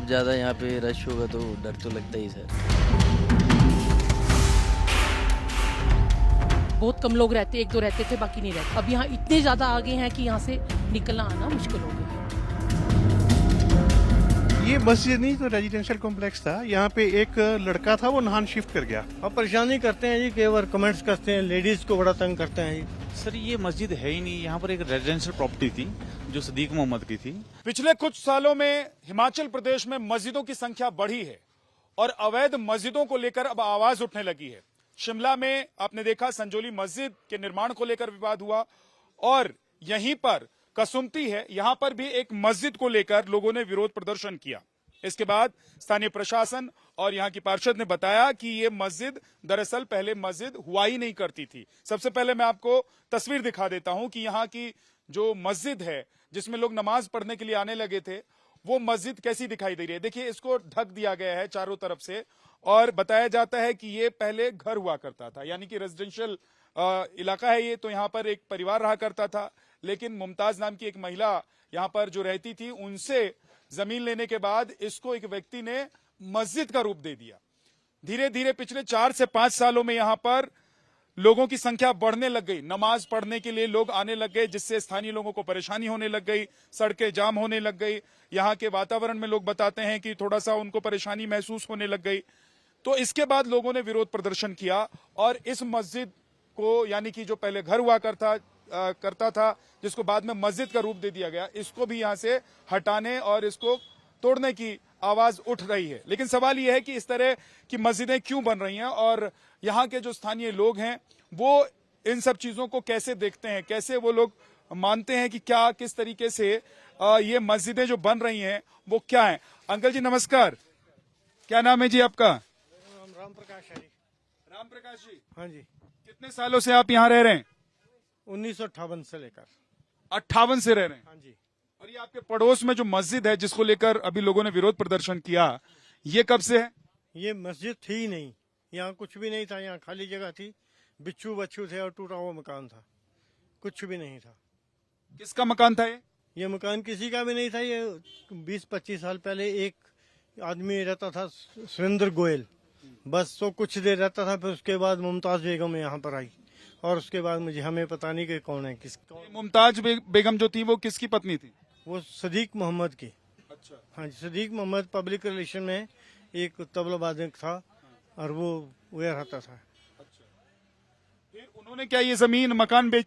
ज़्यादा यहाँ पे रश होगा तो डर तो लगता ही सर। बहुत कम लोग रहते, एक दो रहते थे, बाकी नहीं रहते। अब यहाँ इतने ज्यादा आगे हैं कि यहाँ से निकलना आना मुश्किल हो गया है। ये मस्जिद नहीं तो रेजिडेंशियल कॉम्प्लेक्स था। यहाँ पे एक लड़का था, वो नहान शिफ्ट कर गया। अब परेशानी करते हैं जी, कई बार कमेंट्स करते हैं, लेडीज को बड़ा तंग करते हैं जी। सर ये मस्जिद है ही नहीं, यहाँ पर एक रेजिडेंशियल प्रॉपर्टी थी जो सदीक मोहम्मद की थी। पिछले कुछ सालों में हिमाचल प्रदेश में मस्जिदों की संख्या बढ़ी है और अवैध मस्जिदों को लेकर अब आवाज उठने लगी है। शिमला में आपने देखा संजोली मस्जिद के निर्माण को लेकर विवाद हुआ और यहीं पर कसुमती है, यहां पर भी एक मस्जिद को लेकर लोगों ने विरोध प्रदर्शन किया। इसके बाद स्थानीय प्रशासन और यहां की पार्षद ने बताया कि ये मस्जिद दरअसल पहले मस्जिद हुआ ही नहीं करती थी। सबसे पहले मैं आपको तस्वीर दिखा देता हूं कि यहां की जो मस्जिद है जिसमें लोग नमाज पढ़ने के लिए आने लगे थे, वो मस्जिद कैसी दिखाई दे रही है। देखिए, इसको ढक दिया गया है चारों तरफ से और बताया जाता है कि ये पहले घर हुआ करता था, यानी कि रेजिडेंशियल इलाका है ये, तो यहाँ पर एक परिवार रहा करता था। लेकिन मुमताज नाम की एक महिला यहाँ पर जो रहती थी, उनसे जमीन लेने के बाद इसको एक व्यक्ति ने मस्जिद का रूप दे दिया। धीरे धीरे पिछले 4 से 5 सालों में यहाँ पर लोगों की संख्या बढ़ने लग गई, नमाज पढ़ने के लिए लोग आने लग गए, जिससे स्थानीय लोगों को परेशानी होने लग गई, सड़कें जाम होने लग गई। यहाँ के वातावरण में लोग बताते हैं कि थोड़ा सा उनको परेशानी महसूस होने लग गई। तो इसके बाद लोगों ने विरोध प्रदर्शन किया और इस मस्जिद को, यानी कि जो पहले घर हुआ करता था, जिसको बाद में मस्जिद का रूप दे दिया गया, इसको भी यहाँ से हटाने और इसको तोड़ने की आवाज उठ रही है। लेकिन सवाल यह है कि इस तरह की मस्जिदें क्यों बन रही हैं और यहाँ के जो स्थानीय लोग हैं वो इन सब चीजों को कैसे देखते हैं, कैसे वो लोग मानते हैं कि क्या, किस तरीके से ये मस्जिदें जो बन रही हैं वो क्या है। अंकल जी नमस्कार, क्या नाम है जी आपका? राम प्रकाश है जी। राम प्रकाश जी, हाँ जी। कितने सालों से आप यहाँ रह रहे हैं? 1958 से लेकर 58 से रह रहे हैं। हाँ जी। और ये आपके पड़ोस में जो मस्जिद है जिसको लेकर अभी लोगों ने विरोध प्रदर्शन किया, ये कब से है? ये मस्जिद थी ही नहीं, यहाँ कुछ भी नहीं था, यहाँ खाली जगह थी, बिच्छू बच्चू थे और टूटा हुआ मकान था, कुछ भी नहीं था। किसका मकान था ये मकान किसी का भी नहीं था। ये 20-25 साल पहले एक आदमी रहता था, सुरेंद्र गोयल, बस तो कुछ देर रहता था, फिर उसके बाद मुमताज बेगम यहाँ पर आई और उसके बाद हमें पता नहीं कि कौन है मुमताज बेगम जो थी वो किसकी पत्नी थी? वो सदीक मोहम्मद की। अच्छा। हाँ जी, सदीक मोहम्मद पब्लिक रिलेशन में एक तबला वादक था और वो रहता था। अच्छा। फिर उन्होंने क्या ये जमीन मकान बेच?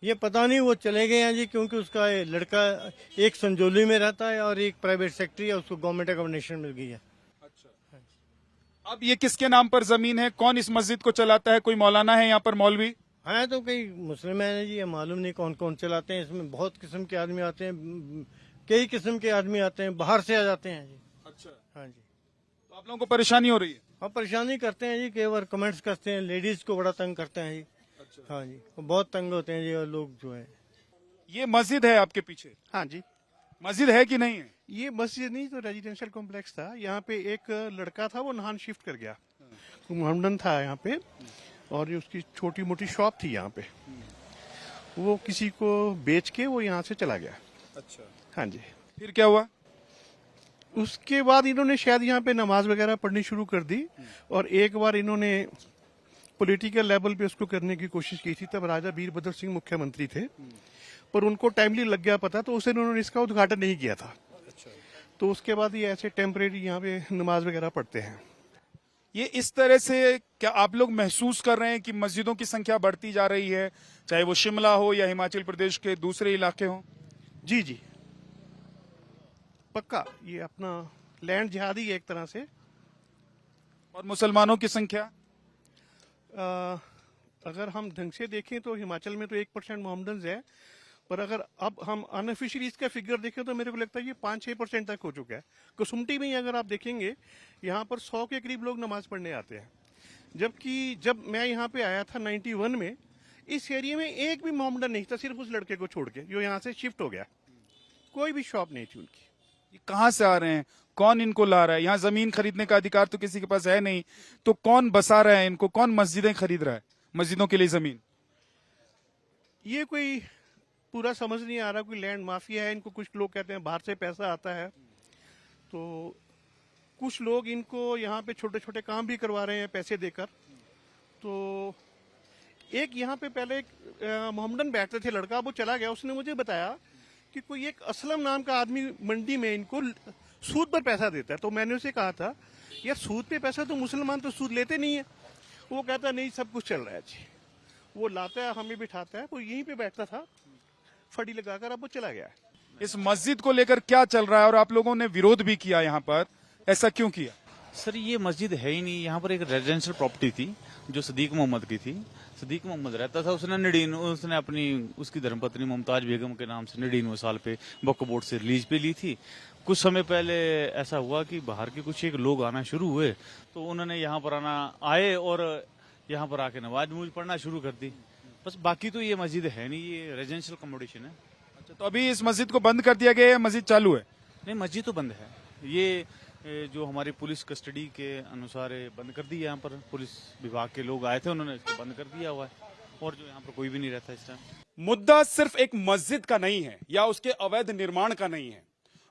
ये पता नहीं, वो चले गए हैं जी, क्योंकि उसका लड़का एक संजोली में रहता है और एक प्राइवेट सेक्रेटरी है, उसको गवर्नमेंट अकोमोडेशन मिल गई है। अच्छा। अब ये किसके नाम पर जमीन है? कौन इस मस्जिद को चलाता है? कोई मौलाना है यहाँ पर, मौलवी? हाँ, तो कई मुस्लिम है जी, ये मालूम नहीं कौन कौन चलाते हैं। इसमें बहुत किस्म के आदमी आते हैं, कई किस्म के आदमी आते हैं, बाहर से आ जाते हैं जी। अच्छा। हाँ जी। तो आप लोगों को परेशानी हो रही है? हाँ, परेशानी करते हैं जी, कई बार कमेंट्स करते हैं, लेडीज को बड़ा तंग करते हैं जी। अच्छा। हाँ जी, बहुत तंग होते हैं जी और लोग जो है। ये मस्जिद है आपके पीछे? हाँ जी। मस्जिद है कि नहीं है? ये मस्जिद नहीं तो रेजिडेंशियल कॉम्प्लेक्स था। यहाँ पे एक लड़का था, वो नहान शिफ्ट कर गया। मोहम्मदन था यहाँ पे और ये उसकी छोटी मोटी शॉप थी यहाँ पे, वो किसी को बेच के वो यहाँ से चला गया। अच्छा। हाँ जी। फिर क्या हुआ? उसके बाद इन्होंने शायद यहाँ पे नमाज वगैरह पढ़नी शुरू कर दी और एक बार इन्होंने पॉलिटिकल लेवल पे उसको करने की कोशिश की थी। तब राजा वीरभद्र सिंह मुख्यमंत्री थे, पर उनको टाइमली लग गया पता, तो उसे उन्होंने इसका उद्घाटन नहीं किया था। अच्छा। तो उसके बाद ये ऐसे टेम्परेरी यहाँ पे नमाज वगैरह पढ़ते हैं। ये इस तरह से क्या आप लोग महसूस कर रहे हैं कि मस्जिदों की संख्या बढ़ती जा रही है, चाहे वो शिमला हो या हिमाचल प्रदेश के दूसरे इलाके हों? जी जी, पक्का। ये अपना लैंड जिहादी है एक तरह से। और मुसलमानों की संख्या? अगर हम ढंग से देखें तो हिमाचल में तो 1% मोहम्मदन्स है, पर अगर अब हम अनऑफिशियली इसका फिगर देखें तो मेरे को लगता है ये 5-6% तक हो चुका है। कसुमटी में ही अगर आप देखेंगे, यहाँ पर 100 के करीब लोग नमाज पढ़ने आते हैं, जबकि जब मैं यहाँ पे आया था 91 में, इस एरिया में एक भी मोहम्मदन नहीं था, सिर्फ उस लड़के को छोड़ के जो यहाँ से शिफ्ट हो गया। कोई भी शॉप नहीं थी उनकी। ये कहाँ से आ रहे हैं? कौन इनको ला रहा है? यहाँ जमीन खरीदने का अधिकार तो किसी के पास है नहीं, तो कौन बसा रहा है इनको? कौन मस्जिदें खरीद रहा है, मस्जिदों के लिए जमीन? ये कोई पूरा समझ नहीं आ रहा, कोई लैंड माफिया है। इनको कुछ लोग कहते हैं बाहर से पैसा आता है, तो कुछ लोग इनको यहाँ पे छोटे छोटे काम भी करवा रहे हैं पैसे देकर। तो एक यहाँ पे पहले एक मोहम्मदन बैठते थे लड़का, वो चला गया, उसने मुझे बताया कि कोई एक असलम नाम का आदमी मंडी में इनको सूद पर पैसा देता है। तो मैंने उसे कहा था यार सूद पे पैसा तो मुसलमान तो सूद लेते नहीं है। वो कहता नहीं सब कुछ चल रहा है जी। वो लाता है हमें बिठाता है, वो यहीं पे बैठता था फड़ी लगाकर, अब वो चला गया है। इस मस्जिद को लेकर क्या चल रहा है और आप लोगों ने विरोध भी किया यहाँ पर, ऐसा क्यों किया? सर ये मस्जिद है ही नहीं, यहाँ पर एक रेजिडेंशियल प्रॉपर्टी थी जो सदीक मोहम्मद की थी। सदीक मोहम्मद रहता था, उसने अपनी उसकी धर्मपत्नी मुमताज बेगम के नाम से 99 साल पे वक्फ बोर्ड से रिलीज पे ली थी। कुछ समय पहले ऐसा हुआ कि बाहर के कुछ एक लोग आना शुरू हुए, तो उन्होंने यहाँ पर आए और यहाँ पर आके नमाज पढ़ना शुरू कर दी। बस बाकी तो ये मस्जिद है नहीं, ये रेजिडेंशियल अकोमोडेशन है। अच्छा, तो अभी इस मस्जिद को बंद कर दिया गया है, मस्जिद चालू है? नहीं, मस्जिद तो बंद है। ये जो हमारी पुलिस कस्टडी के अनुसार बंद कर दी है। यहाँ पर पुलिस विभाग के लोग आए थे, उन्होंने इसको बंद कर दिया हुआ है, और जो यहाँ पर कोई भी नहीं रहता इस टाइम। मुद्दा सिर्फ एक मस्जिद का नहीं है या उसके अवैध निर्माण का नहीं है,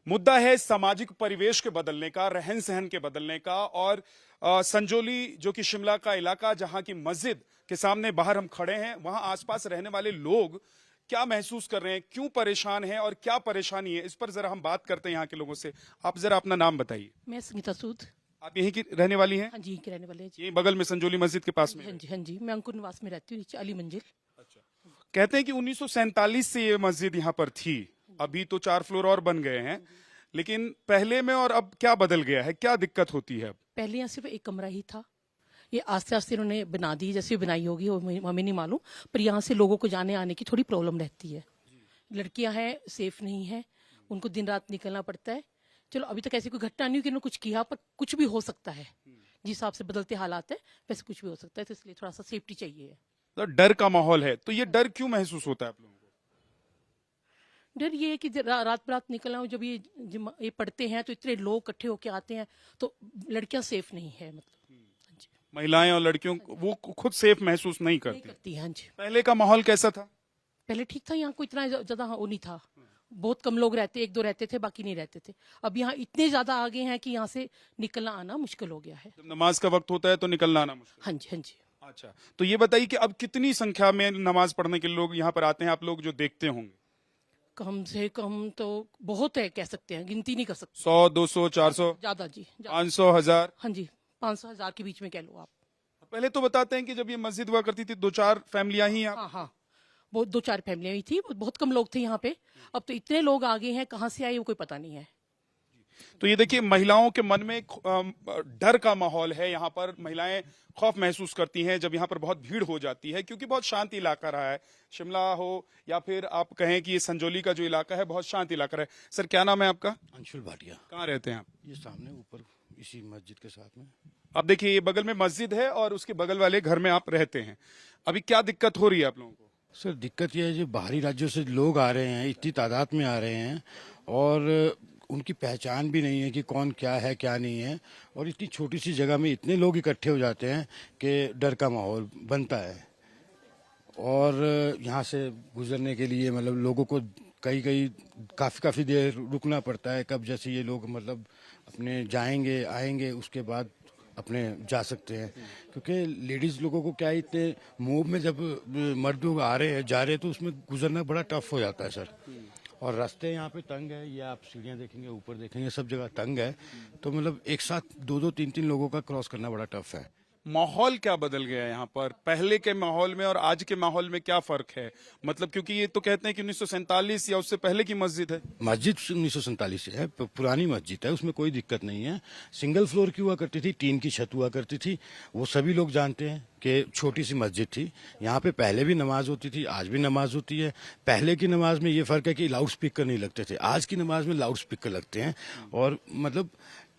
मुद्दा है सामाजिक परिवेश के बदलने का, रहन सहन के बदलने का। और संजौली जो कि शिमला का इलाका, जहां की मस्जिद के सामने बाहर हम खड़े हैं, वहां आसपास रहने वाले लोग क्या महसूस कर रहे हैं, क्यों परेशान हैं और क्या परेशानी है, इस पर जरा हम बात करते हैं यहाँ के लोगों से। आप जरा अपना नाम बताइए। मैं संगीता सूद। आप यहीं की रहने वाली हैं? हाँ जी, यहीं के रहने वाले हैं जी। यहीं बगल में संजौली मस्जिद के पास में? हाँ जी, हाँ जी, मैं अंकुर निवास में रहती हूँ, नीचे अली मंजिल। कहते हैं कि 1947 से ये मस्जिद यहाँ पर थी, अभी तो 4 फ्लोर और बन गए हैं, लेकिन पहले में और अब क्या बदल गया है, क्या दिक्कत होती है? पहले यहाँ सिर्फ एक कमरा ही था, ये आस्ते आस्ते उन्होंने बना दी, जैसे बनाई होगी वो हमें नहीं मालूम, पर यहाँ से लोगों को जाने आने की थोड़ी प्रॉब्लम रहती है। लड़कियां हैं, सेफ नहीं है, उनको दिन रात निकलना पड़ता है। चलो अभी तक ऐसी कोई घटना नहीं हुई कि उन्होंने कुछ किया, पर कुछ भी हो सकता है। जिस हिसाब से बदलते हालात है वैसे कुछ भी हो सकता है, तो इसलिए थोड़ा सा सेफ्टी चाहिए। तो डर का माहौल है, तो ये डर क्यों महसूस होता है आप लोगों को? डर ये है कि रात बरात निकलना हो, जब ये पढ़ते हैं तो इतने लोग इकट्ठे होके आते हैं, तो लड़कियां सेफ नहीं है, मतलब महिलाएं और लड़कियों वो खुद सेफ महसूस नहीं नहीं करती। करती हैं। हाँ जी, पहले का माहौल कैसा था? पहले ठीक था, यहाँ कोई इतना ज्यादा वो नहीं था, बहुत कम लोग रहते, 1-2 रहते थे, बाकी नहीं रहते थे। अब यहाँ इतने ज्यादा आगे हैं कि यहाँ से निकलना आना मुश्किल हो गया है। जब नमाज का वक्त होता है तो निकलना आना मुश्किल। हाँ जी, हाँ जी। अच्छा, तो ये बताइए कि अब कितनी संख्या में नमाज पढ़ने के लोग यहाँ पर आते हैं, आप लोग जो देखते होंगे? कम से कम तो बहुत है, कह सकते हैं, गिनती नहीं कर सकते। 100, 200, 400, ज्यादा जी, 500, 1000? हाँ जी, 500-1000 के बीच में कह लो आप। पहले तो बताते हैं कि जब ये मस्जिद हुआ करती थी 2-4 फैमिलियां ही हाँ हाँ, वो 2-4 फैमिलियां ही थी, बहुत कम लोग थे यहाँ पे। अब तो इतने लोग आ गए हैं, कहाँ से आए वो कोई पता नहीं है। तो ये देखिए, महिलाओं के मन में डर का माहौल है। यहाँ पर महिलाएं खौफ महसूस करती हैं जब यहाँ पर बहुत भीड़ हो जाती है, क्योंकि बहुत शांत इलाका रहा है। शिमला हो या फिर आप कहें कि ये संजौली का जो इलाका है, बहुत शांत इलाका है। सर, क्या नाम है आपका? अंशुल भाटिया। कहाँ रहते हैं आप? ये सामने ऊपर इसी मस्जिद के साथ में। अब देखिए, ये बगल में मस्जिद है और उसके बगल वाले घर में आप रहते हैं। अभी क्या दिक्कत हो रही है आप लोगों को? सर दिक्कत यह है, जो बाहरी राज्यों से लोग आ रहे हैं, इतनी तादाद में आ रहे हैं, और उनकी पहचान भी नहीं है कि कौन क्या है क्या नहीं है, और इतनी छोटी सी जगह में इतने लोग इकट्ठे हो जाते हैं कि डर का माहौल बनता है। और यहाँ से गुजरने के लिए मतलब लोगों को कई काफ़ी देर रुकना पड़ता है। कब जैसे ये लोग मतलब अपने जाएंगे आएंगे, उसके बाद अपने जा सकते हैं, क्योंकि लेडीज़ लोगों को क्या है, इतने मूव में जब मर्द लोग आ रहे हैं जा रहे हैं तो उसमें गुजरना बड़ा टफ हो जाता है सर। और रास्ते यहाँ पे तंग है, ये आप सीढ़ियाँ देखेंगे, ऊपर देखेंगे, सब जगह तंग है, तो मतलब एक साथ 2-2, 3-3 लोगों का क्रॉस करना बड़ा टफ है। माहौल क्या बदल गया है यहाँ पर? पहले के माहौल में और आज के माहौल में क्या फर्क है? मतलब क्योंकि ये तो कहते हैं कि 1947 या उससे पहले की मस्जिद है। मस्जिद 1947 से है, पुरानी मस्जिद है, उसमें कोई दिक्कत नहीं है। सिंगल फ्लोर की हुआ करती थी, टीन की छत हुआ करती थी, वो सभी लोग जानते हैं कि छोटी सी मस्जिद थी। यहाँ पे पहले भी नमाज होती थी, आज भी नमाज होती है। पहले की नमाज में ये फर्क है कि लाउड स्पीकर नहीं लगते थे, आज की नमाज में लाउड स्पीकर लगते हैं, और मतलब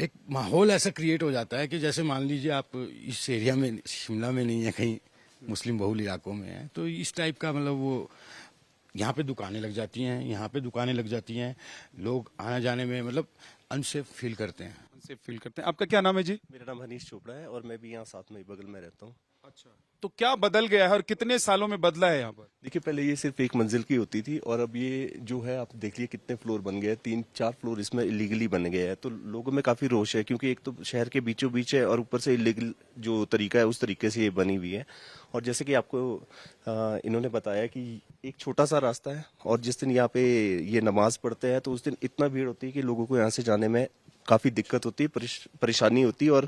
एक माहौल ऐसा क्रिएट हो जाता है कि जैसे मान लीजिए आप इस एरिया में, शिमला में नहीं है, कहीं मुस्लिम बहुल इलाकों में है, तो इस टाइप का मतलब वो यहाँ पे दुकानें लग जाती हैं, यहाँ पे दुकानें लग जाती हैं, लोग आने जाने में मतलब अनसेफ फील करते हैं। अनसेफ फील करते हैं। आपका क्या नाम है जी? मेरा नाम हनीश चोपड़ा है और मैं भी यहाँ साथ में ही बगल में रहता हूँ। अच्छा, तो क्या बदल गया है और कितने सालों में बदला है यहाँ पर? देखिए, पहले ये सिर्फ एक मंजिल की होती थी और अब ये जो है आप देख लिए कितने फ्लोर बन गए हैं, 3-4 फ्लोर इसमें इलीगली बन गए हैं। तो लोगों में काफी रोष है, क्योंकि एक तो शहर के बीचों बीच है और ऊपर से इलीगल जो तरीका है उस तरीके से ये बनी हुई है। और जैसे कि आपको इन्होंने बताया कि एक छोटा सा रास्ता है और जिस दिन यहाँ पे ये नमाज पढ़ते हैं तो उस दिन इतना भीड़ होती है कि लोगों को यहाँ से जाने में काफी दिक्कत होती है, परेशानी होती है। और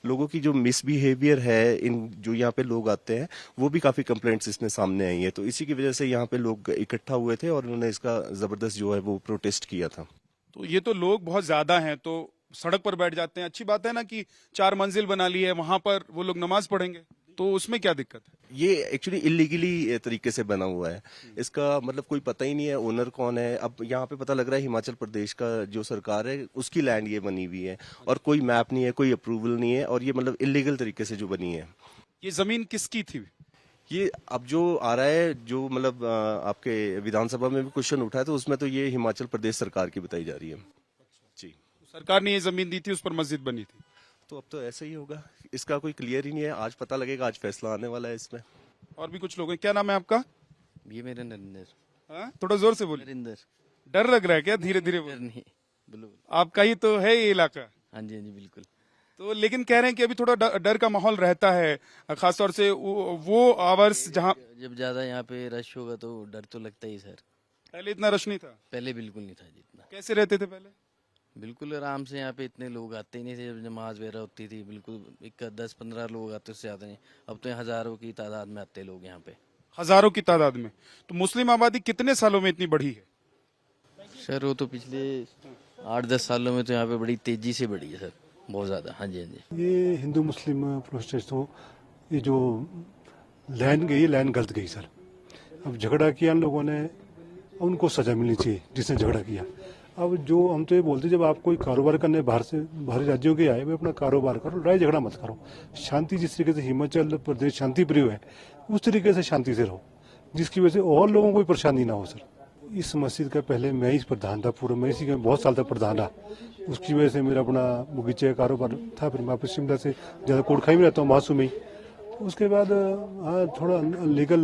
लोगों की जो मिसबिहेवियर है, इन जो यहाँ पे लोग आते हैं, वो भी काफी कंप्लेंट्स इसमें सामने आई है। तो इसी की वजह से यहाँ पे लोग इकट्ठा हुए थे और उन्होंने इसका जबरदस्त जो है वो प्रोटेस्ट किया था। तो ये तो लोग बहुत ज्यादा हैं, तो सड़क पर बैठ जाते हैं। अच्छी बात है ना कि 4 मंजिल बना ली है, वहां पर वो लोग नमाज पढ़ेंगे, तो उसमें क्या दिक्कत है? ये एक्चुअली इलीगली तरीके से बना हुआ है। इसका मतलब कोई पता ही नहीं है ओनर कौन है। अब यहाँ पे पता लग रहा है हिमाचल प्रदेश का जो सरकार है उसकी लैंड ये बनी हुई है और कोई मैप नहीं है, कोई अप्रूवल नहीं है और ये मतलब इलीगल तरीके से जो बनी है। ये जमीन किसकी थी? ये अब जो आ रहा है, जो मतलब आपके विधानसभा में भी क्वेश्चन उठा है, तो उसमें तो ये हिमाचल प्रदेश सरकार की बताई जा रही है। जी, सरकार ने ये जमीन दी थी, उस पर मस्जिद बनी थी। तो अब तो ऐसा ही होगा, इसका कोई क्लियर ही नहीं है। आज पता लगेगा, आज फैसला आने वाला है इसमें। और भी कुछ लोग हैं। क्या नाम है आपका? ये मेरा नरिंदर। हाँ? थोड़ा जोर से बोलिए। नरिंदर। डर लग रहा है क्या? धीरे धीरे बोलिए। नहीं, बिल्कुल। आपका ही तो है ये इलाका। हाँ जी, हाँ जी, बिल्कुल। तो लेकिन कह रहे हैं कि अभी थोड़ा डर का माहौल रहता है, खासतौर से वो आवर्स जहाँ जब ज्यादा यहाँ पे रश होगा तो डर तो लगता ही सर। पहले इतना रश नहीं था। पहले बिल्कुल नहीं था जितना। कैसे रहते थे पहले? बिल्कुल आराम से, यहाँ पे इतने लोग आते ही नहीं थे। जब नमाज वगैरह होती थी बिल्कुल 10-15 लोग आते, उससे ज्यादा नहीं। अब तो हजारों की तादाद में आते लोग यहाँ पे। हजारों की तादाद में। तो मुस्लिम आबादी कितने सालों में इतनी बढ़ी है? सर वो तो पिछले 8-10 सालों में तो यहाँ पे बड़ी तेजी से बढ़ी है सर, बहुत ज्यादा। हाँ जी, हाँ जी। ये हिंदू मुस्लिम प्रोटेस्ट हो, ये जो लाइन गई, लाइन गलत गई सर। अब झगड़ा किया इन लोगों ने, उनको सजा मिलनी चाहिए जिसने झगड़ा किया। अब जो हम तो ये बोलते, जब आप कोई कारोबार करने बाहरी राज्यों के आए, वे अपना कारोबार करो, लड़ाई झगड़ा मत करो। शांति, जिस तरीके से हिमाचल प्रदेश शांति प्रिय है, उस तरीके से शांति से रहो, जिसकी वजह से और लोगों को कोई परेशानी ना हो सर। इस मस्जिद का पहले मैं ही प्रधान था, पूरा मैं इसी का बहुत साल तक प्रधान रहा। उसकी वजह से मेरा अपना बगीचे का कारोबार था। फिर मैं वापस शिमला से ज़्यादा कोटखाई में रहता हूँ, मासू में ही। उसके बाद हाँ, थोड़ा लीगल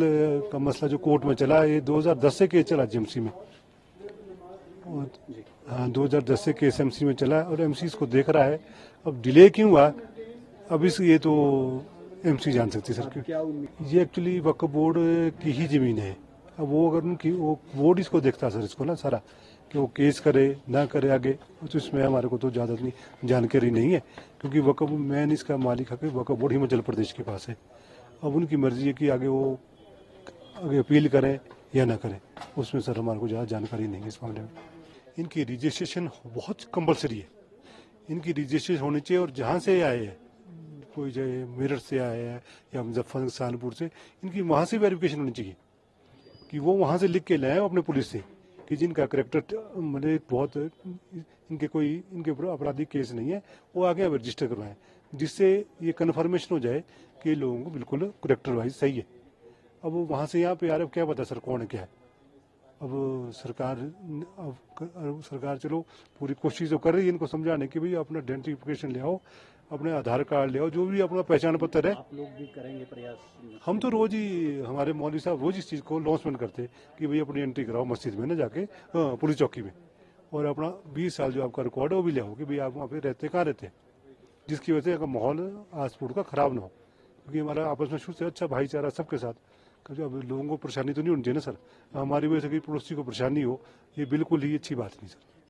का मसला जो कोर्ट में चला, ये 2010 से केस चला जीएमसी में। और हाँ, 2010 से केस एमसी में चला और एमसी इसको देख रहा है। अब डिले क्यों हुआ, अब इस ये तो एमसी जान सकती है सर। क्यों ये एक्चुअली वक्फ बोर्ड की ही जमीन है। अब वो अगर उनकी वो बोर्ड इसको देखता सर, इसको ना सारा, कि वो केस करे ना करे आगे, तो इसमें हमारे को तो ज़्यादा नहीं जानकारी नहीं है, क्योंकि वक्फ मैन इसका मालिक है, वक्फ बोर्ड हिमाचल प्रदेश के पास है। अब उनकी मर्जी है कि आगे वो आगे अपील करें या ना करें, उसमें सर हमारे को ज़्यादा जानकारी नहीं है इस मामले में। इनकी रजिस्ट्रेशन बहुत कंपलसरी है, इनकी रजिस्ट्रेशन होनी चाहिए। और जहाँ से आए हैं, कोई चाहे मेरठ से आए हैं या मुजफ्फरनगर सहारनपुर से, इनकी वहाँ से वेरिफिकेशन होनी चाहिए कि वो वहाँ से लिख के लाए अपने पुलिस से कि जिनका करेक्टर मतलब बहुत इनके कोई इनके ऊपर आपराधिक केस नहीं है, वो आगे रजिस्टर करवाएं, जिससे ये कन्फर्मेशन हो जाए कि लोगों को बिल्कुल करेक्टर वाइज सही है। अब वो वहाँ से यहाँ पे आ रहे, क्या पता सर कौन है क्या है। अब सरकार चलो पूरी कोशिश तो कर रही है इनको समझाने की, भाई अपना आइडेंटिफिकेशन ले आओ, अपने आधार कार्ड ले आओ, जो भी अपना पहचान पत्र है। आप लोग भी करेंगे प्रयास? हम तो रोज ही, हमारे मौलवी साहब रोज इस चीज़ को लॉन्चमेंट करते हैं कि भाई अपनी एंट्री कराओ मस्जिद में ना जाके, पुलिस चौकी में, और अपना 20 साल जो आपका रिकॉर्ड है वो भी ले आओ कि भाई आप वहाँ पे रहते कहाँ रहते हैं, जिसकी वजह से माहौल आस पड़ोस का खराब ना हो। क्योंकि हमारा आपस में शुरू से अच्छा भाईचारा सबके साथ, क्योंकि अब लोगों को परेशानी तो नहीं होनी चाहिए ना सर। हमारी वजह से कि पड़ोसी को परेशानी हो, ये बिल्कुल ही अच्छी बात नहीं सर।